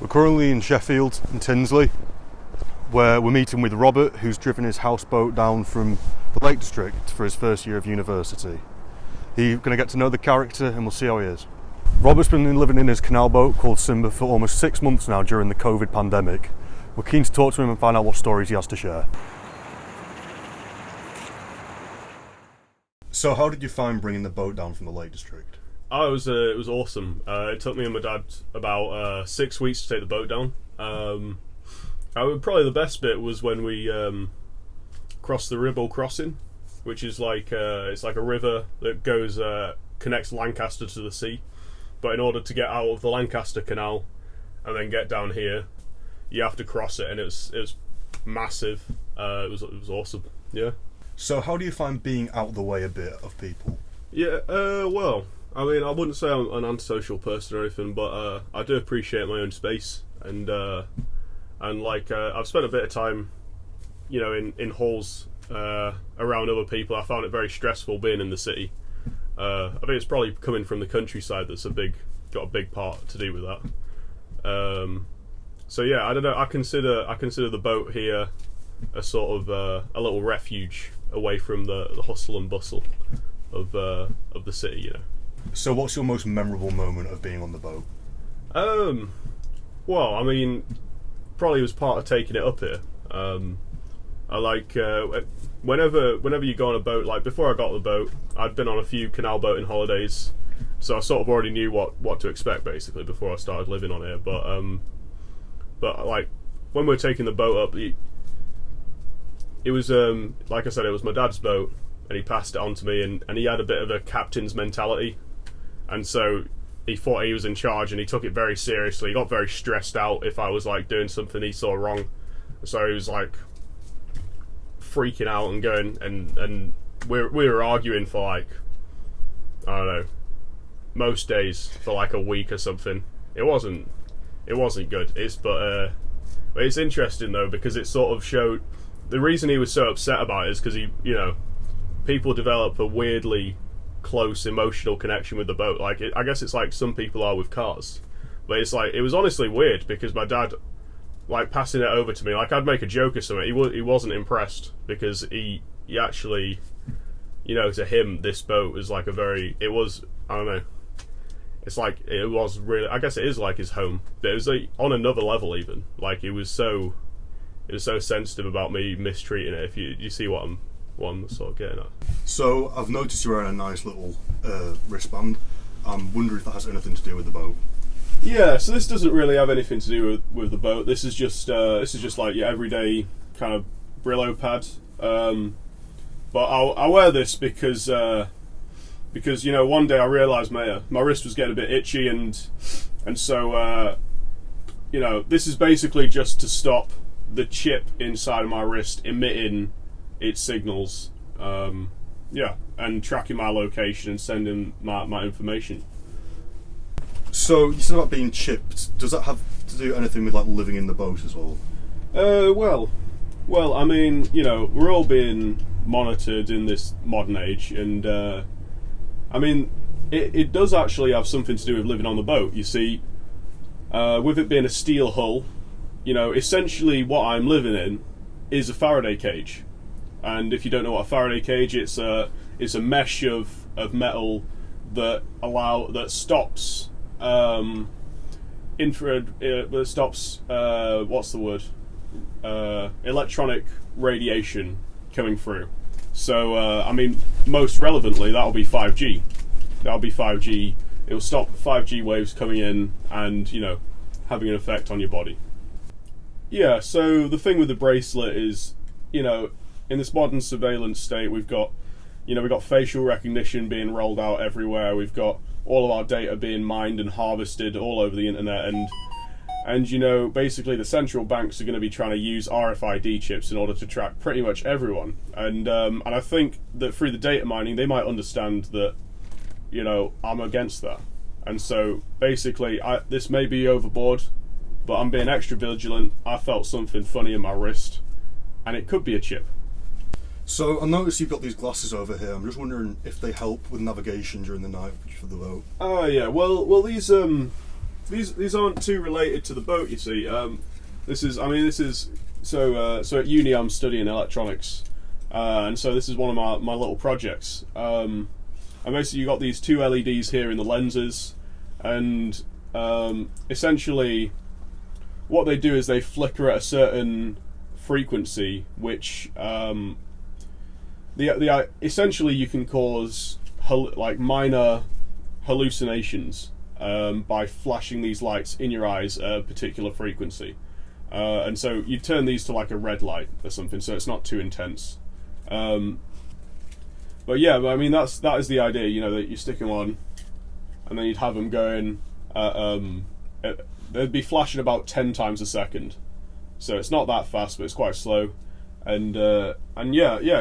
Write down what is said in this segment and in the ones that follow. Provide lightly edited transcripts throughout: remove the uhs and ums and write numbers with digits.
We're currently in Sheffield, in Tinsley, where we're meeting with Robert, who's driven his houseboat down from the Lake District for his first year of university. He's going to get to know the character and we'll see how he is. Robert's been living in his canal boat called Simba for almost 6 months now during the COVID pandemic. We're keen to talk to him and find out what stories he has to share. So how did you find bringing the boat down from the Lake District? Oh, it was awesome. It took me and my dad about 6 weeks to take the boat down. Probably the best bit was when we crossed the Ribble Crossing, which is like it's like a river that goes connects Lancaster to the sea. But in order to get out of the Lancaster Canal and then get down here, you have to cross it, and it was massive. It was awesome. Yeah. So how do you find being out of the way a bit of people? Yeah. Well, I mean, I wouldn't say I'm an antisocial person or anything, but I do appreciate my own space, and I've spent a bit of time, in halls around other people. I found it very stressful being in the city. I think it's probably coming from the countryside that's got a big part to do with that. So yeah, I don't know. I consider the boat here a sort of a little refuge away from the hustle and bustle of the city. So what's your most memorable moment of being on the boat? Well, I mean, probably was part of taking it up here. I like whenever you go on a boat. Like before I got on the boat, I'd been on a few canal boating holidays, so I sort of already knew what to expect basically before I started living on here. But like when we were taking the boat up, it was like I said, it was my dad's boat, and he passed it on to me, and he had a bit of a captain's mentality, and so he thought he was in charge, and he took it very seriously. He got very stressed out if I was like doing something he saw wrong, so he was like freaking out and going, and we were arguing for like, I don't know, most days for like a week or something. It wasn't good. But it's interesting though, because it sort of showed the reason he was so upset about it is because people develop a weirdly close emotional connection with the boat. Like I guess it's like some people are with cars, but it's like it was honestly weird because my dad, like passing it over to me, like I'd make a joke or something, he wasn't impressed because he actually, to him this boat was like I don't know, it's like it was really, I guess it is like his home, but it was like on another level even. Like it was so sensitive about me mistreating it. If you see what I'm sort of getting at. So I've noticed you're wearing a nice little wristband. I'm wondering if that has anything to do with the boat. Yeah, so this doesn't really have anything to do with the boat. This is just like your everyday kind of Brillo pad. But I wear this because one day I realised my wrist was getting a bit itchy, and so this is basically just to stop the chip inside of my wrist emitting its signals, and tracking my location and sending my information. So you said about being chipped. Does that have to do anything with like living in the boat as well? Well, I mean, we're all being monitored in this modern age, and I mean, it does actually have something to do with living on the boat. You see, with it being a steel hull, essentially what I'm living in is a Faraday cage. And if you don't know what a Faraday cage, it's a mesh of metal that stops infrared, stops what's the word? Electronic radiation coming through. So I mean, most relevantly, that'll be 5G. It will stop 5G waves coming in and having an effect on your body. Yeah. So the thing with the bracelet is, in this modern surveillance state, we've got facial recognition being rolled out everywhere. We've got all of our data being mined and harvested all over the internet, and basically the central banks are going to be trying to use RFID chips in order to track pretty much everyone. And I think that through the data mining, they might understand that, I'm against that. And so basically, this may be overboard, but I'm being extra vigilant. I felt something funny in my wrist, and it could be a chip. So I noticed you've got these glasses over here. I'm just wondering if they help with navigation during the night for the boat. Oh yeah, well these these aren't too related to the boat. You see, this is so at uni I'm studying electronics, and so this is one of my little projects. And basically, you got these two LEDs here in the lenses, and essentially, what they do is they flicker at a certain frequency, which essentially you can cause like minor hallucinations by flashing these lights in your eyes at a particular frequency, and so you turn these to like a red light or something, so it's not too intense. But yeah, I mean that is the idea, you know, that you stick them on, and then you'd have them going. They'd be flashing about 10 times a second, so it's not that fast, but it's quite slow. And yeah,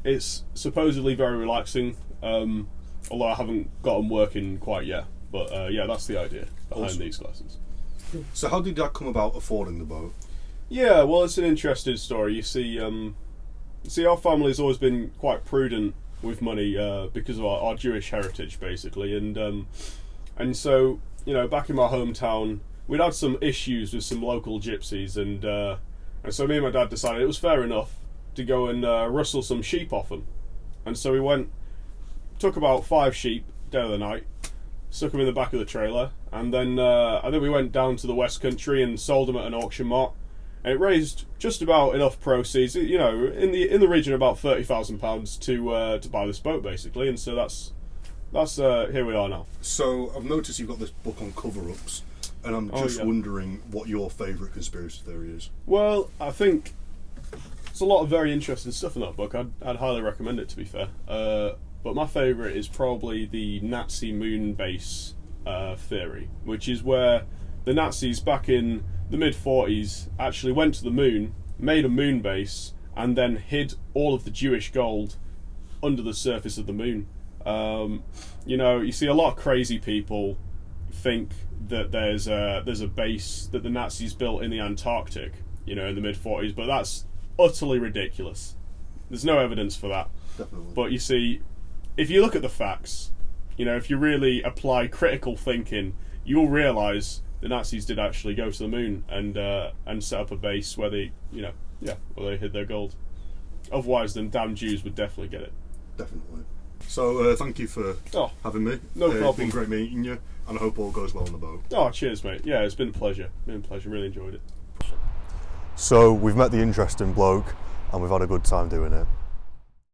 it's supposedly very relaxing. Although I haven't got them working quite yet. But yeah, that's the idea behind these glasses. So how did that come about, affording the boat? Yeah, well, it's an interesting story. You see, our family's always been quite prudent with money because of our Jewish heritage, basically, and so, you know, back in my hometown, we'd had some issues with some local gypsies, and so me and my dad decided it was fair enough to go and rustle some sheep off them. And so we went, took about 5 sheep dead of the night, stuck them in the back of the trailer, and then we went down to the West Country and sold them at an auction mart. And it raised just about enough proceeds, you know, in the region of about £30,000 to buy this boat, basically. And so that's here we are now. So I've noticed you've got this book on cover-ups, and I'm just wondering what your favourite conspiracy theory is. Well, I think there's a lot of very interesting stuff in that book. I'd highly recommend it, to be fair. But my favourite is probably the Nazi moon base theory, which is where the Nazis back in the mid-40s actually went to the moon, made a moon base, and then hid all of the Jewish gold under the surface of the moon. You know, you see a lot of crazy people think that there's a base that the Nazis built in the Antarctic, you know, in the mid-40s, but that's utterly ridiculous. There's no evidence for that. Definitely. But you see, if you look at the facts, you know, if you really apply critical thinking, you'll realise the Nazis did actually go to the moon and set up a base where they, you know, where they hid their gold. Otherwise, then damn Jews would definitely get it. Definitely. So thank you for having me. No problem. It's been great meeting you, and I hope all goes well on the boat. Oh, cheers, mate. Yeah, it's been a pleasure. Really enjoyed it. So we've met the interesting bloke, and we've had a good time doing it.